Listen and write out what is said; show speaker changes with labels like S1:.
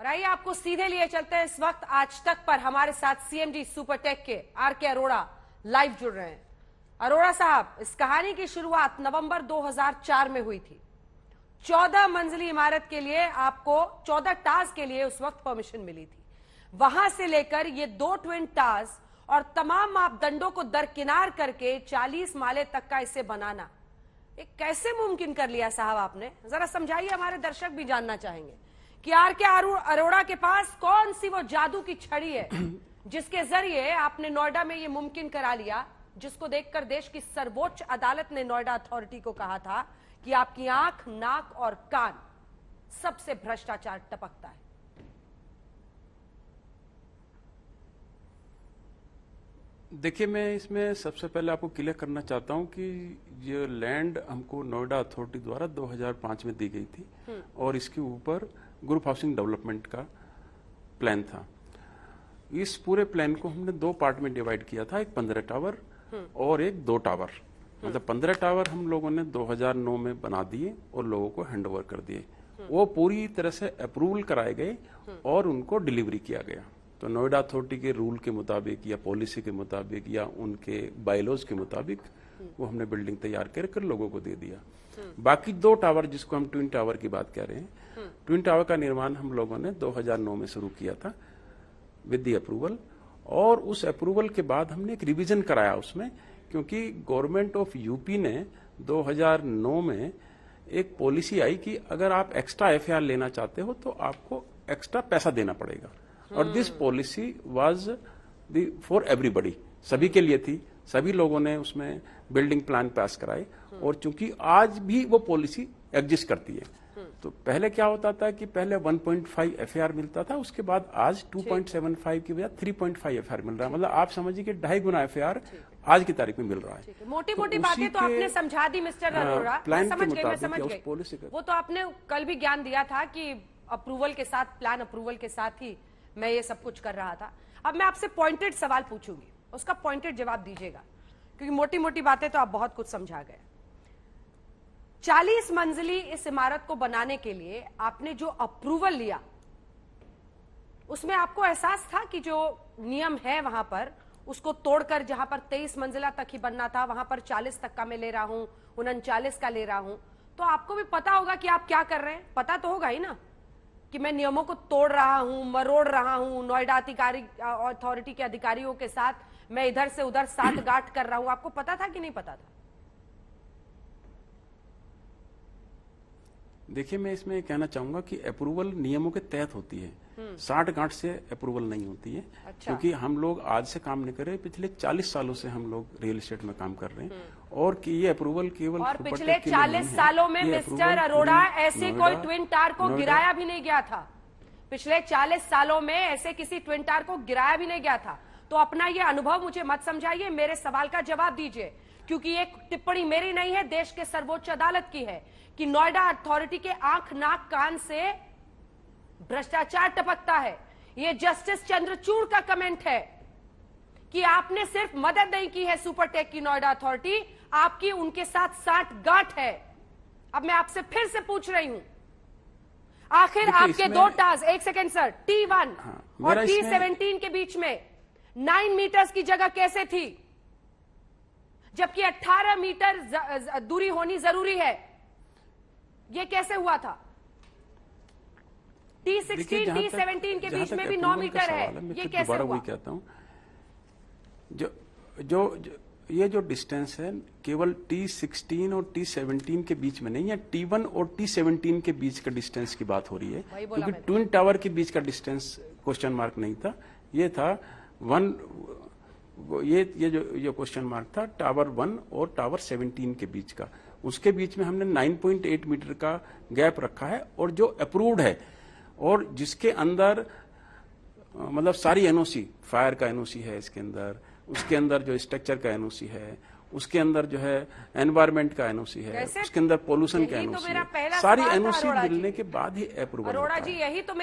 S1: और आइए आपको सीधे लिए चलते हैं। इस वक्त आज तक पर हमारे साथ सीएमडी सुपरटेक के आर.के. अरोड़ा लाइव जुड़ रहे हैं। अरोड़ा साहब, इस कहानी की शुरुआत नवंबर 2004 में हुई थी। 14 मंजिली इमारत के लिए आपको 14 टावर्स के लिए उस वक्त परमिशन मिली थी। वहां से लेकर ये 2 ट्विन टावर्स और तमाम मापदंडों को दरकिनार करके 40 माले तक का इसे बनाना, ये कैसे मुमकिन कर लिया साहब आपने? जरा समझाइए, हमारे दर्शक भी जानना चाहेंगे कि आर.के. अरोड़ा के पास कौन सी वो जादू की छड़ी है जिसके जरिए आपने नोएडा में ये मुमकिन करा लिया, जिसको देखकर देश की सर्वोच्च अदालत ने नोएडा अथॉरिटी को कहा था कि आपकी आंख, नाक और कान सबसे भ्रष्टाचार टपकता है।
S2: देखिए, मैं इसमें सबसे पहले आपको क्लियर करना चाहता हूं कि ये लैंड हमको नोएडा अथॉरिटी द्वारा 2005 में दी गई थी और इसके ऊपर ग्रुप हाउसिंग डेवलपमेंट का प्लान था। इस पूरे प्लान को हमने 2 पार्ट में डिवाइड किया था, एक 15 टावर और एक 2 टावर। मतलब 15 टावर हम लोगों ने 2009 में बना दिए और लोगों को हैंडओवर कर दिए। वो पूरी तरह से अप्रूवल कराए गए और उनको डिलीवरी किया गया। तो नोएडा अथॉरिटी के रूल के मुताबिक या पॉलिसी के मुताबिक या उनके बायलॉज के मुताबिक वो हमने बिल्डिंग तैयार कर लोगों को दे दिया। बाकी 2 टावर, जिसको हम ट्विन टावर की बात कर रहे हैं, ट्विन टावर का निर्माण हम लोगों ने 2009 में शुरू किया था विद द अप्रूवल। और उस अप्रूवल के बाद हमने एक रिवीजन कराया उसमें, क्योंकि गवर्नमेंट ऑफ यूपी ने 2009 में एक पॉलिसी आई कि अगर आप एक्स्ट्रा एफआईआर लेना चाहते हो तो आपको एक्स्ट्रा पैसा देना पड़ेगा। और this policy was for everybody, सभी के लिए थी। सभी लोगों ने उसमें बिल्डिंग प्लान पास कराए और चूंकि आज भी वो पॉलिसी एग्जिस्ट करती है। तो पहले क्या होता था कि पहले 1.5 एफआईआर मिलता था, उसके बाद आज 2.75 की बजाय 3.5 एफआईआर मिल रहा है। मतलब आप समझिए कि 2.5 गुना एफआईआर आज की तारीख में मिल रहा है।
S1: मोटी मोटी बातें तो आपने समझा दी मिस्टर अरोड़ा, मैं समझ गई। वो तो आपने कल भी ज्ञान दिया था कि अप्रूवल के साथ, प्लान अप्रूवल के साथ ही मैं ये सब कुछ कर रहा था। अब मैं आपसे पॉइंटेड सवाल पूछूंगी, उसका पॉइंटेड जवाब दीजिएगा, क्योंकि मोटी मोटी बातें तो आप बहुत कुछ समझा गए। 40 मंजिली इस इमारत को बनाने के लिए आपने जो अप्रूवल लिया, उसमें आपको एहसास था कि जो नियम है वहां पर उसको तोड़कर, जहां पर 23 मंजिला तक ही बनना था वहां पर 40 तक का मैं ले रहा हूं, 39 का ले रहा हूं, तो आपको भी पता होगा कि आप क्या कर रहे हैं? पता तो होगा ही ना कि मैं नियमों को तोड़ रहा हूं, मरोड़ रहा हूं, नोएडा अथॉरिटी के अधिकारियों के साथ मैं इधर से उधर साठ-गांठ कर रहा हूं। आपको पता था कि नहीं पता था?
S2: देखिए, मैं इसमें कहना चाहूंगा कि अप्रूवल नियमों के तहत होती है, 60-गांठ से अप्रूवल नहीं होती है। अच्छा। क्योंकि हम लोग आज से काम नहीं कर रहे, पिछले 40 सालों से हम लोग रियल एस्टेट में काम कर रहे हैं और कि ये अप्रूवल केवल
S1: और पिछले 40 सालों में मिस्टर अरोड़ा ऐसे कोई ट्विन टावर को गिराया भी नहीं गया था। पिछले 40 सालों में ऐसे किसी ट्विन टावर को गिराया भी नहीं गया था। तो अपना ये अनुभव मुझे मत समझाइए, मेरे सवाल का जवाब दीजिए, क्योंकि ये टिप्पणी मेरी नहीं है, देश के सर्वोच्च अदालत की है कि नोएडा अथॉरिटी के आंख, नाक, कान से भ्रष्टाचार टपकता है। ये जस्टिस चंद्रचूड़ का कमेंट है कि आपने सिर्फ मदद नहीं की है सुपरटेक की नोएडा अथॉरिटी, आपकी उनके साथ साठ-गांठ है। अब मैं आपसे फिर से पूछ रही हूं, आखिर आपके 2 टावर्स, 1 सेकेंड सर, T1 और T17 के बीच में 9 मीटर्स की जगह कैसे थी, जबकि 18 मीटर दूरी होनी जरूरी है? ये कैसे हुआ था? T16, T17 के बीच में भी 9 मीटर है, ये कैसे हुआ?
S2: कहता हूं, ये जो डिस्टेंस है केवल T16 और T17 के बीच में नहीं है, T1 और T17 के बीच का डिस्टेंस की बात हो रही है। क्योंकि ट्विन टावर के बीच का डिस्टेंस क्वेश्चन मार्क नहीं था, ये था ये क्वेश्चन मार्क था टावर 1 और टावर 17 के बीच का। उसके बीच में हमने 9.8 मीटर का गैप रखा है और जो अप्रूव्ड है और जिसके अंदर मतलब सारी एनओसी, फायर का एनओसी है इसके अंदर, उसके अंदर जो स्ट्रक्चर का एनओसी है, उसके अंदर जो है एनवायरमेंट का एनओसी है, उसके अंदर पोल्यूशन का एनओसी है, सारी एनओसी मिलने के बाद ही अप्रूवल।
S1: अरोड़ा जी, यही तो